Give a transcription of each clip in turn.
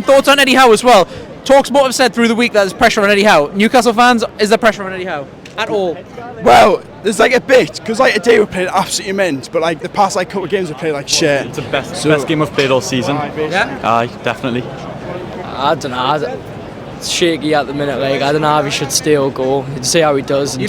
Thoughts on Eddie Howe as well? Talksport have said through the week that there's pressure on Eddie Howe. Newcastle fans, is there pressure on Eddie Howe at all? Well, there's like a bit, because like today we played absolutely immense, but like the past like couple of games we played like shit. It's the best game I've played all season. Yeah? Aye, definitely. I don't know. It's shaky at the minute. Like, I don't know if he should stay or go. You'd see how he does. You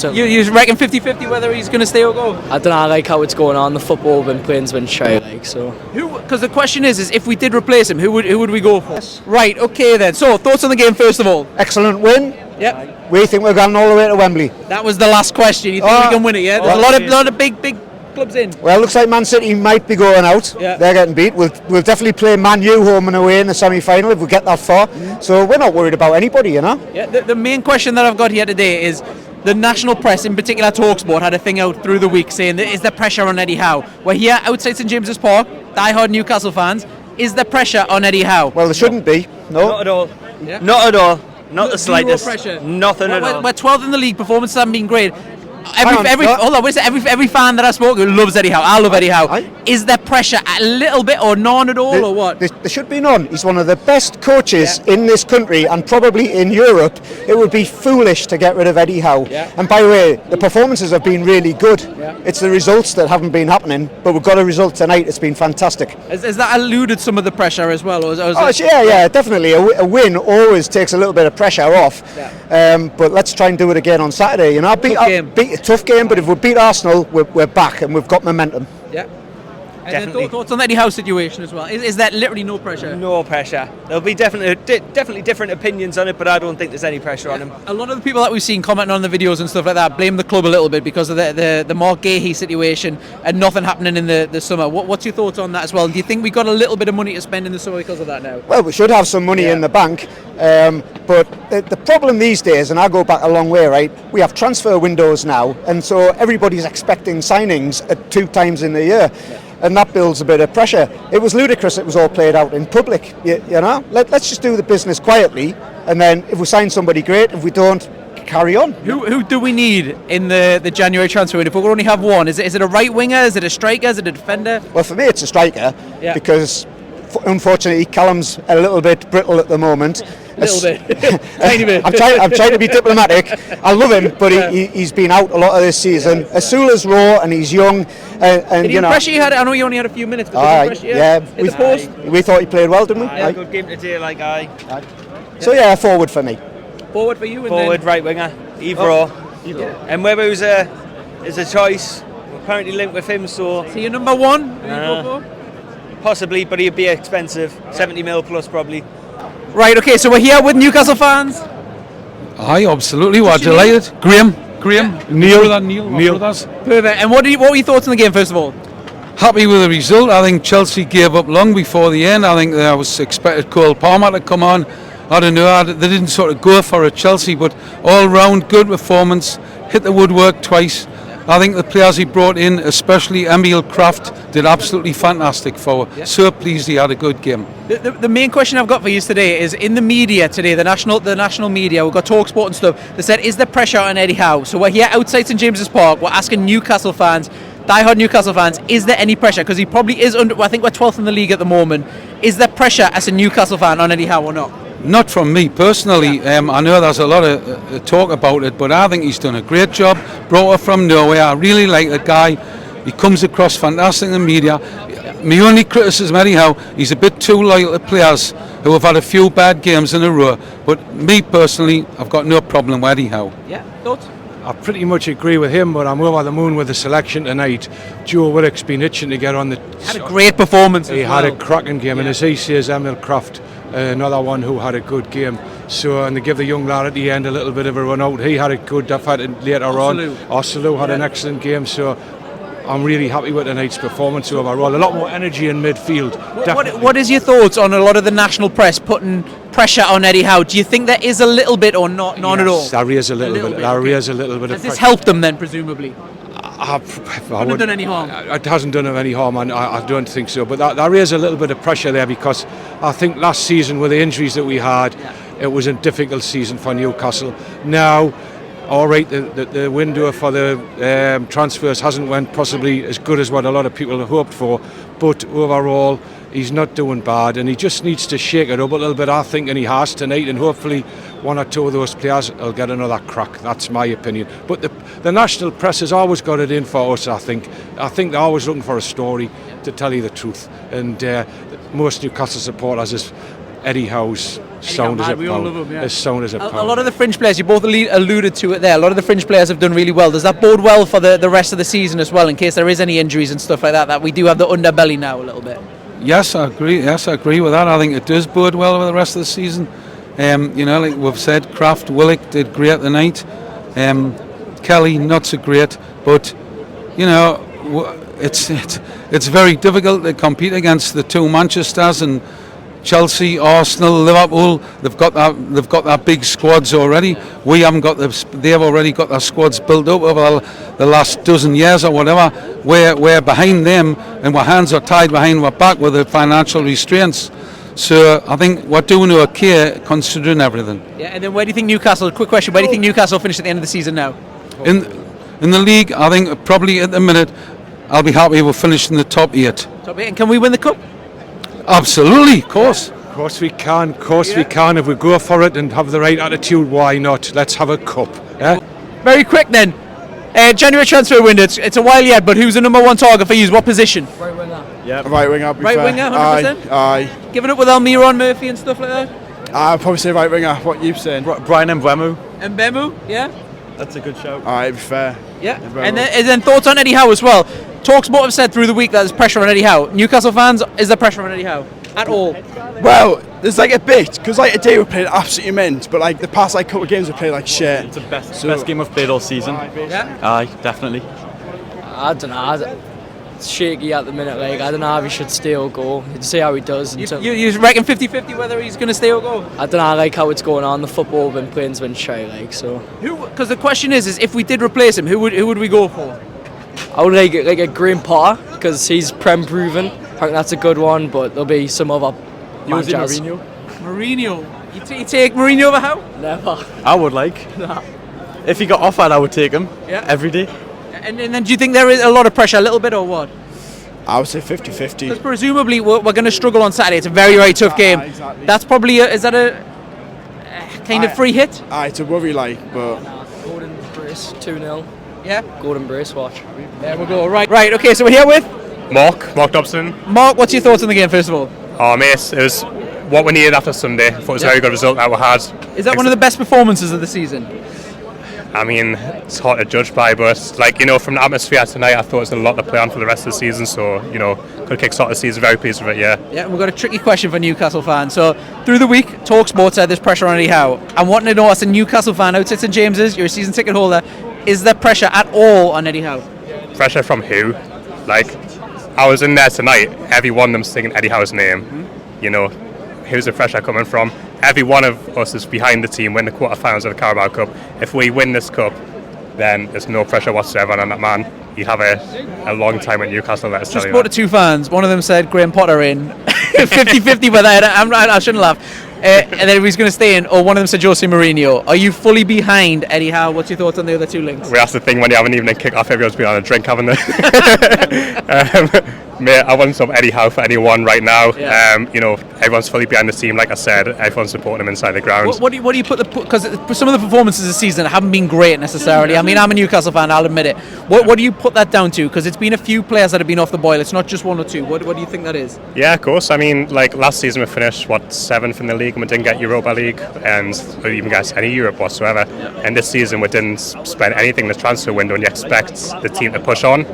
reckon 50-50 whether he's going to stay or go? I don't know, like how it's going on. The football we've been playing's been shy, like, so. Because the question is if we did replace him, who would we go for? Yes. Right, okay then. So, thoughts on the game first of all? Excellent win. Yep. We think we're going all the way to Wembley. That was the last question. You think we can win it, yeah? There's a lot of big clubs in. Well, it looks like Man City might be going out. Yeah. They're getting beat. We'll definitely play Man U home and away in the semi-final if we get that far. So we're not worried about anybody, you know. Yeah. The main question that I've got here today is the national press, in particular Talksport, had a thing out through the week saying that is there pressure on Eddie Howe? We're here outside St James's Park, die-hard Newcastle fans. Is there pressure on Eddie Howe? Well, there shouldn't be. No. Not at all. Yeah. Not at all. Not the slightest. Pressure. Nothing at all. We're 12th in the league. Performances haven't been great. Every fan that I spoke to loves Eddie Howe. I love Eddie Howe. Is there pressure a little bit or none at all, or what? There should be none. He's one of the best coaches in this country and probably in Europe. It would be foolish to get rid of Eddie Howe. Yeah. And by the way, the performances have been really good. Yeah. It's the results that haven't been happening, but we've got a result tonight. It's been fantastic. Has that eluded some of the pressure as well? Yeah, definitely. A win always takes a little bit of pressure off. Yeah. But let's try and do it again on Saturday. You know, beat a tough game, but if we beat Arsenal, we're back and we've got momentum. Yeah. And Definitely. then thoughts on the Eddie Howe situation as well? Is there literally no pressure? No pressure. There'll be definitely different opinions on it, but I don't think there's any pressure on him. A lot of the people that we've seen commenting on the videos and stuff like that blame the club a little bit because of the Mark Gahey situation and nothing happening in the summer. What's your thoughts on that as well? Do you think we got a little bit of money to spend in the summer because of that now? Well, we should have some money in the bank, but the problem these days, and I go back a long way, right? We have transfer windows now, and so everybody's expecting signings at 2 times in the year. And that builds a bit of pressure. It was ludicrous it was all played out in public, you know? Let's just do the business quietly, and then if we sign somebody, great. If we don't, carry on. Who do we need in the January transfer window? If we only have one, is it a right winger, is it a striker, is it a defender? Well, for me it's a striker, because unfortunately Callum's a little bit brittle at the moment. A little bit. Tiny bit. I'm trying to be diplomatic. I love him, but he's been out a lot of this season. Asula's raw and he's young. And did he impress you? I know you only had a few minutes, but did he impress you? In the post? We thought he played well, didn't we? Aye. Good game today, like aye. So yeah, forward for me. Forward for you? Forward, right winger, either or. And whether it was a choice, we're currently linked with him, so... So you're number one? Who you go for? Possibly, but he'd be expensive. 70 mil plus, probably. Right, okay, so we're here with Newcastle fans. Aye, absolutely. We're delighted. Graham, Neil. Brothers. Perfect. And what were your thoughts on the game, first of all? Happy with the result. I think Chelsea gave up long before the end. I think I was expected Cole Palmer to come on. I don't know. They didn't sort of go for it, Chelsea, but all round good performance. Hit the woodwork twice. I think the players he brought in, especially Emil Kraft, did absolutely fantastic for her. So pleased he had a good game. The main question I've got for you today is in the media today, the national media, we've got Talksport and stuff, they said, is there pressure on Eddie Howe? So we're here outside St James's Park, we're asking Newcastle fans, die-hard Newcastle fans, is there any pressure? Because he probably is I think we're 12th in the league at the moment. Is there pressure as a Newcastle fan on Eddie Howe or not? Not from me personally. I know there's a lot of talk about it, but I think he's done a great job. Brought her from nowhere. I really like the guy. He comes across fantastic in the media. My only criticism, Eddie Howe, he's a bit too loyal to players who have had a few bad games in a row. But me personally, I've got no problem with Eddie Howe. Yeah, thoughts? I pretty much agree with him, but I'm over the moon with the selection tonight. Joe Willock's been itching to get on the... Had a great performance as well. He had a cracking game, and as he says, Emil Kraft, another one who had a good game. So, and they give the young lad at the end a little bit of a run out. He had a good effort later on. Osulu had an excellent game, so I'm really happy with tonight's performance overall. A lot more energy in midfield. What is your thoughts on a lot of the national press putting pressure on Eddie Howe? Do you think there is a little bit or none at all? There is a little bit. There is a little bit of pressure. Has this pressure. helped them then, presumably? Hasn't done any harm. It hasn't done him any harm, and I don't think so. But there is a little bit of pressure there because I think last season with the injuries that we had, it was a difficult season for Newcastle. Now, all right, the window for the transfers hasn't went possibly as good as what a lot of people hoped for, but overall he's not doing bad, and he just needs to shake it up a little bit, I think, and he has tonight, and hopefully one or two of those players will get another crack. That's my opinion. But the national press has always got it in for us, I think. I think they're always looking for a story, to tell you the truth. And most Newcastle supporters is Eddie Howe's sound as a pound. As sound as a pound. A lot of the fringe players, you both alluded to it there, a lot of the fringe players have done really well. Does that bode well for the rest of the season as well, in case there is any injuries and stuff like that, that we do have the underbelly now a little bit? Yes, I agree. Yes, I agree with that. I think it does bode well for the rest of the season. Like we've said, Kraft, Willock did great tonight. Kelly, not so great, but it's very difficult to compete against the two Manchesters and Chelsea, Arsenal, Liverpool. They've got that big squads already. We haven't got they've already got their squads built up over the last dozen years or whatever. We're behind them, and our hands are tied behind our back with the financial restraints. So I think we're doing okay considering everything. Yeah, and then where do you think Newcastle? Quick question: where do you think Newcastle will finish at the end of the season now? In the league, I think probably at the minute, I'll be happy we'll finish in the top 8. Top 8, and can we win the cup? Absolutely, of course. Of course we can. Of course we can. If we go for it and have the right attitude, why not? Let's have a cup. Yeah? Very quick then. January transfer window. It's a while yet, but who's the number one target for you? What position? Right winger. Yeah, right winger. Right winger, 100%. Aye. Giving up with Almiron, Murphy, and stuff like that. I'll probably say right winger. What you saying? Brian Mbeumo. Mbeumo, yeah. That's a good shout. Aye, to be fair. Yeah. And then thoughts on Eddie Howe as well. Talksport have said through the week that there's pressure on Eddie Howe. Newcastle fans, is there pressure on Eddie Howe at all? Well, there's like a bit, because like today we played absolutely immense, but like the past like couple of games we played like shit. It's the best game I've played all season. Yeah. Aye, definitely. I don't know. It's shaky at the minute. Like, I don't know if he should stay or go. You see how he does. You reckon 50-50 whether he's going to stay or go? I don't know, like how it's going on. The football we've been playing's been shy, like so. Because the question is if we did replace him, who would we go for? I would like a Graham Potter because he's prem proven. I think that's a good one, but there'll be some other managers. Mourinho. You take Mourinho over Howe? Never. I would like. Nah. If he got offered, I would take him. Yeah. Every day. And then do you think there is a lot of pressure, a little bit, or what? I would say Because 50-50. presumably we're going to struggle on Saturday. It's a very, very tough game. Exactly. That's probably is that a kind of free hit? Aye, it's a worry like, but Golden brace 2-0. Yeah. Golden brace watch. There we go. Right. Okay. So we're here with Mark Dobson. Mark. What's your thoughts on the game, first of all? Oh mate, it was what we needed after Sunday. I thought it was a very good result that we had. Is that one of the best performances of the season? I mean, it's hard to judge by, but from the atmosphere tonight, I thought it was a lot to play on for the rest of the season. So, good kick-start the season. Very pleased with it, yeah. Yeah, we've got a tricky question for Newcastle fans. So, through the week, Talksport said there's pressure on Eddie Howe. I'm wanting to know, as a Newcastle fan out at St James's, you're a season ticket holder, is there pressure at all on Eddie Howe? Pressure from who? I was in there tonight, every one of them singing Eddie Howe's name. Who's the pressure coming from? Every one of us is behind the team, win the quarterfinals of the Carabao Cup. If we win this cup, then there's no pressure whatsoever on that man. He'd have a long time at Newcastle, let us tell Just you spoke that. to two fans. One of them said Graham Potter in. 50-50, but I shouldn't laugh. And then if he's going to stay in, or one of them said Jose Mourinho. Are you fully behind Eddie Howe? What's your thoughts on the other two links? Well, that's the thing, when you have an evening kick-off, everyone's been on a drink, haven't they? Mate, I want some Eddie Howe for anyone right now. Yeah. Everyone's fully behind the team, like I said. Everyone's supporting him inside the ground. What do you put because some of the performances this season haven't been great necessarily. I mean, I'm a Newcastle fan, I'll admit it. What do you put that down to? Because it's been a few players that have been off the boil. It's not just one or two. What do you think that is? Yeah, of course. I mean, last season we finished 7th in the league, and we didn't get Europa League, and we didn't even get any Europe whatsoever. And this season we didn't spend anything in the transfer window, and you expect the team to push on.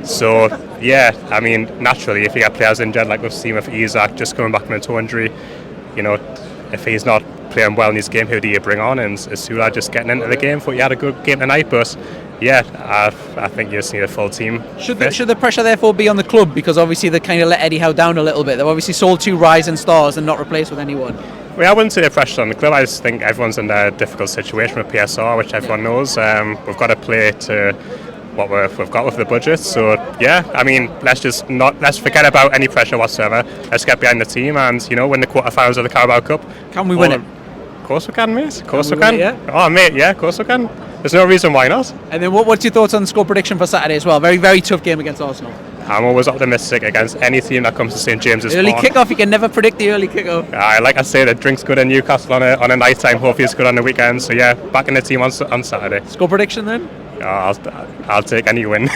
So yeah, I mean, naturally, if you get players injured, like we've seen with Isaac just coming back from a toe injury, if he's not playing well in his game, who do you bring on? And Sula just getting into the game. Thought he had a good game tonight, but yeah, I think you just need a full team. Should the pressure therefore be on the club, because obviously they kind of let Eddie Howe down a little bit? They've obviously sold 2 rising stars and not replaced with anyone. Well, I wouldn't say the pressure on the club. I just think everyone's in a difficult situation with PSR, which everyone knows. We've got to play to what we've got with the budget. So yeah, I mean, let's forget about any pressure whatsoever. Let's get behind the team and win the quarterfinals of the Carabao Cup. Can we win it? Of course we can, mate. Of course we Can we can. win it, Oh, mate, yeah, of course we can. There's no reason why not. And then what's your thoughts on the score prediction for Saturday as well? Very, very tough game against Arsenal. I'm always optimistic against any team that comes to St James's Early Park. kickoff, you can never predict the early kickoff. Like I say, the drink's good in Newcastle on a night time. Hopefully it's good on the weekend. So yeah, back in the team on Saturday. Score prediction then? I'll take any win.